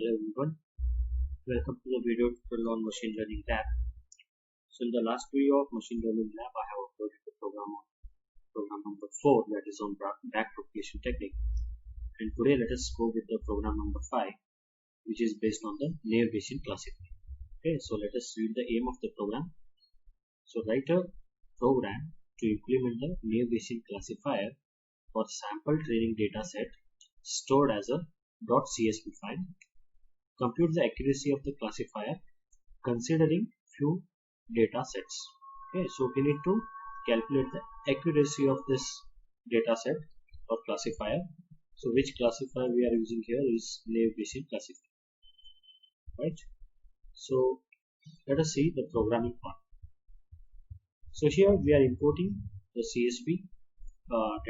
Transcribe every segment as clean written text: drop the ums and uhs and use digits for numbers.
Hello everyone, welcome to the video tutorial on machine learning lab. So in the last video of machine learning lab, I have uploaded the program number 4, that is on back propagation technique. And today let us go with the program number 5, which is based on the Naive Bayesian classifier. Okay, so let us read the aim of the program. So write a program to implement the Naive Bayesian classifier for sample training data set stored as a .csv file. Compute the accuracy of the classifier considering few data sets. Okay, so we need to calculate the accuracy of this data set or classifier. So which classifier we are using here is Naive Bayesian classifier, right? So let us see the programming part. So here we are importing the CSV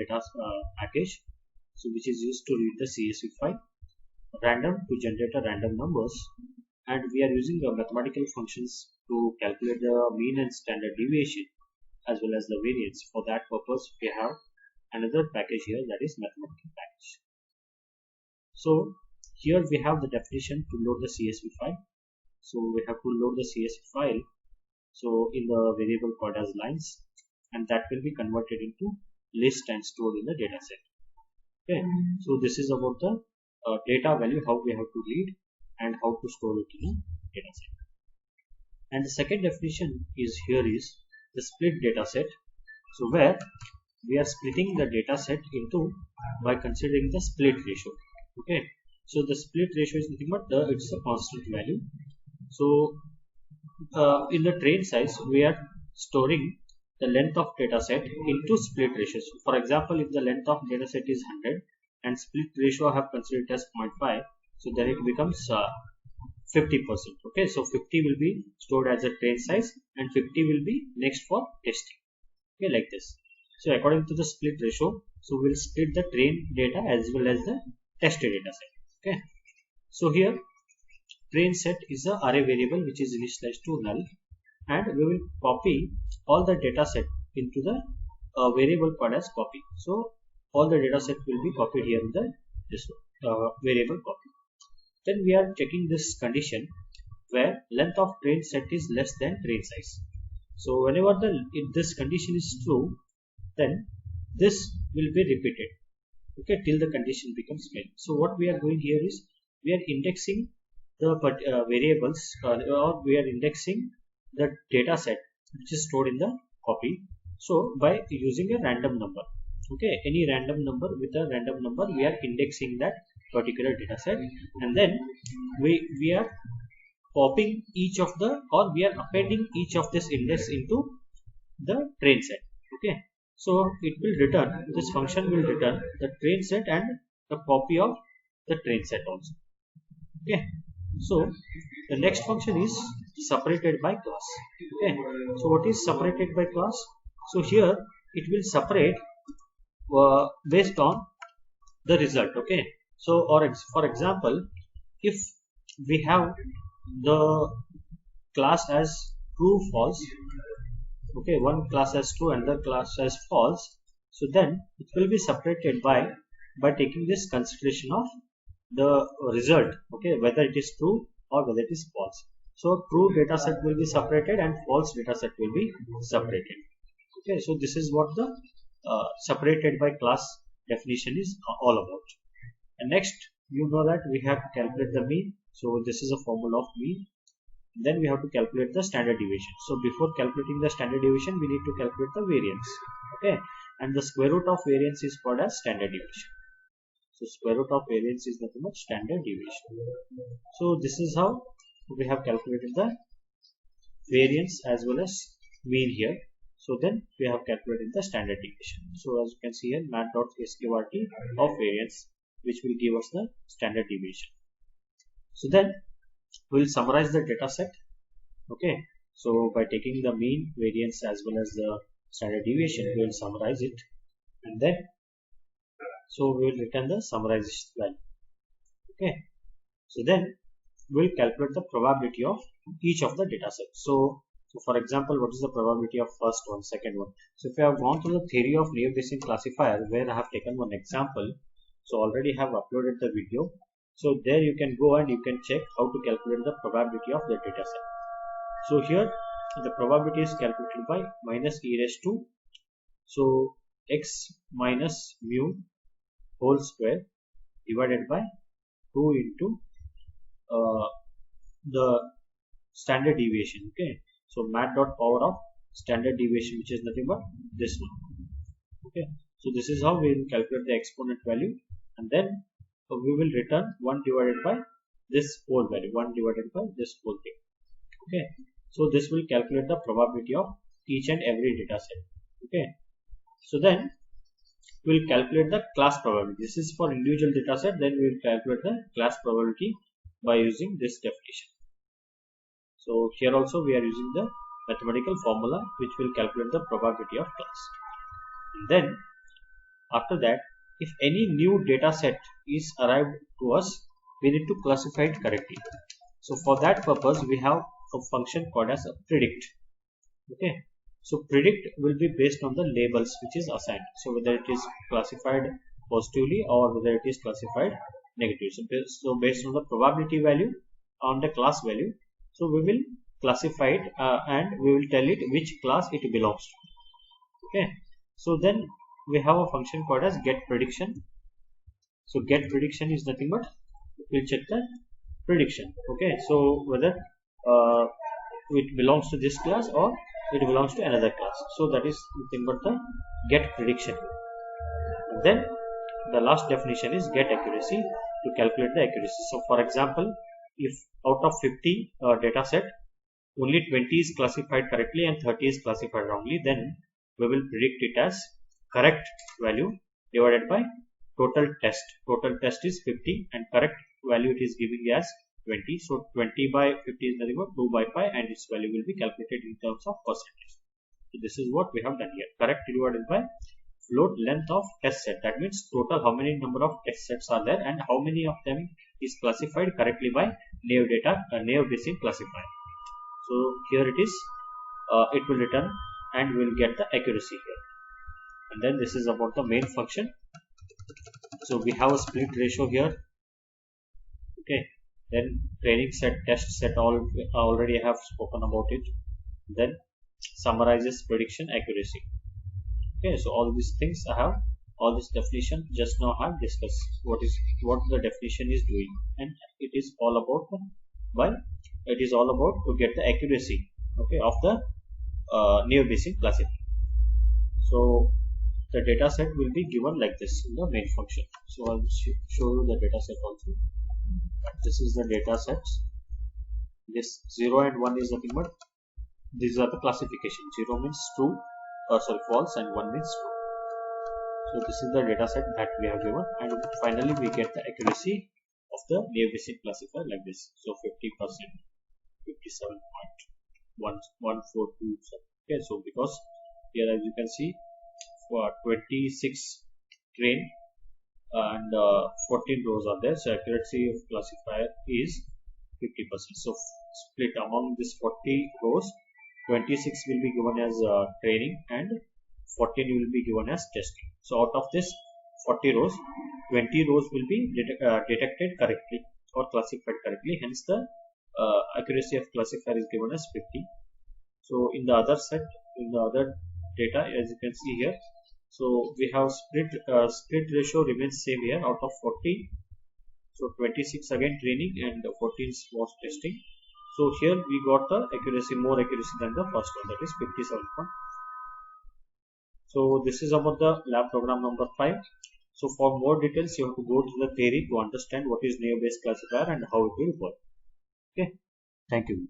data package, so which is used to read the CSV file, random to generate a random numbers, and we are using the mathematical functions to calculate the mean and standard deviation as well as the variance. For that purpose we have another package here, that is mathematical package. So here we have the definition to load the CSV file. So we have to load the CSV file so in the variable called as lines, and that will be converted into list and stored in the data set. Okay, so this is about the data value, how we have to read and how to store it in a data set. And the second definition is here is the split data set. So where we are splitting the data set into by considering the split ratio. Okay, so the split ratio is nothing but it's a constant value. So in the train size we are storing the length of data set into split ratios. So for example, if the length of data set is 100 and split ratio I have considered as 0.5, so then it becomes 50%. Okay, so 50 will be stored as a train size and 50 will be next for testing. Okay, like this. So according to the split ratio, so we'll split the train data as well as the tested data set. Okay, so here train set is a array variable which is initialized to null, and we will copy all the data set into the variable called as copy. So all the data set will be copied here in the variable copy. Then we are checking this condition where length of train set is less than train size. So whenever if this condition is true, then this will be repeated, okay, till the condition becomes met. So what we are doing here is we are indexing the variables or we are indexing the data set which is stored in the copy. So by using a random number, okay, any random number, with a random number we are indexing that particular data set, and then we are popping each of the, or we are appending each of this index into the train set. Okay, so it will return, this function will return the train set and the copy of the train set also. Okay, so the next function is separated by class. Okay, so what is separated by class? So here it will separate based on the result. Okay, so for example, if we have the class as true false, okay, one class as true and the class as false, so then it will be separated by taking this consideration of the result, okay, whether it is true or whether it is false. So true data set will be separated and false data set will be separated. Okay, so this is what the separated by class definition is all about. And next, you know that we have to calculate the mean. So this is a formula of mean. Then we have to calculate the standard deviation. So before calculating the standard deviation, we need to calculate the variance. Okay, and the square root of variance is called as standard deviation. So square root of variance is nothing but standard deviation. So this is how we have calculated the variance as well as mean here. So then we have calculated the standard deviation. So as you can see here, mat.sqrt of variance, which will give us the standard deviation. So then we will summarize the data set. Okay, so by taking the mean, variance as well as the standard deviation, we will summarize it, and then so we will return the summarized value. Okay, so then we will calculate the probability of each of the data sets. So for example, what is the probability of first one, second one? So if you have gone through the theory of Naive Bayesian classifier, where I have taken one example, so already have uploaded the video. So there you can go and you can check how to calculate the probability of the data set. So here the probability is calculated by minus e raised to, so x minus mu whole square divided by 2 into the standard deviation. Okay, so mat dot power of standard deviation, which is nothing but this one. Okay, so this is how we will calculate the exponent value, and then we will return 1 divided by this whole value, 1 divided by this whole thing. Okay, so this will calculate the probability of each and every data set. Okay, so then we will calculate the class probability. This is for individual data set, then we will calculate the class probability by using this definition. So here also we are using the mathematical formula which will calculate the probability of class. And then after that, if any new data set is arrived to us, we need to classify it correctly. So for that purpose, we have a function called as a predict. Okay, so predict will be based on the labels which is assigned. So whether it is classified positively or whether it is classified negatively. So based on the probability value on the class value, so we will classify it and we will tell it which class it belongs to. Okay, so then we have a function called as get prediction. So get prediction is nothing but we'll check the prediction. Okay, so whether it belongs to this class or it belongs to another class. So that is nothing but the get prediction. And then the last definition is get accuracy, to calculate the accuracy. So for example, if out of 50 data set, only 20 is classified correctly and 30 is classified wrongly, then we will predict it as correct value divided by total test. Total test is 50 and correct value it is giving as 20. So 20 by 50 is nothing but 2 by 5, and its value will be calculated in terms of percentage. So this is what we have done here. Correct divided by float length of test set. That means total how many number of test sets are there and how many of them is classified correctly by naive Bayesian classifier. So here it is, it will return and we will get the accuracy here. And then this is about the main function. So we have a split ratio here. Okay, then training set, test set, already have spoken about it. Then summarizes prediction accuracy. Okay, so all these things I have, all this definition just now I have discussed what the definition is doing, and it is all about to get the accuracy, okay, of the naive Bayesian classifier. So the data set will be given like this in the main function. So I will show you the data set also. This is the data sets. This 0 and 1 is nothing but these are the classification. 0 means true, false, and 1 means true. So this is the data set that we have given, and finally we get the accuracy of the naive Bayesian classifier like this. So 50%, 57.1427. Okay, so because here as you can see, for 26 train and 14 rows are there, so accuracy of classifier is 50%. So split among this 40 rows, 26 will be given as training and 14 will be given as testing. So out of this 40 rows, 20 rows will be detected correctly or classified correctly, hence the accuracy of classifier is given as 50. So in the other set, in the other data, as you can see here, so we have split ratio remains same here. Out of 40, so 26 again training and 14 was testing. So here we got the accuracy, more accuracy than the first one, that is 57. So this is about the lab program number 5. So for more details, you have to go to the theory to understand what is naive Bayes classifier and how it will work. Okay, thank you.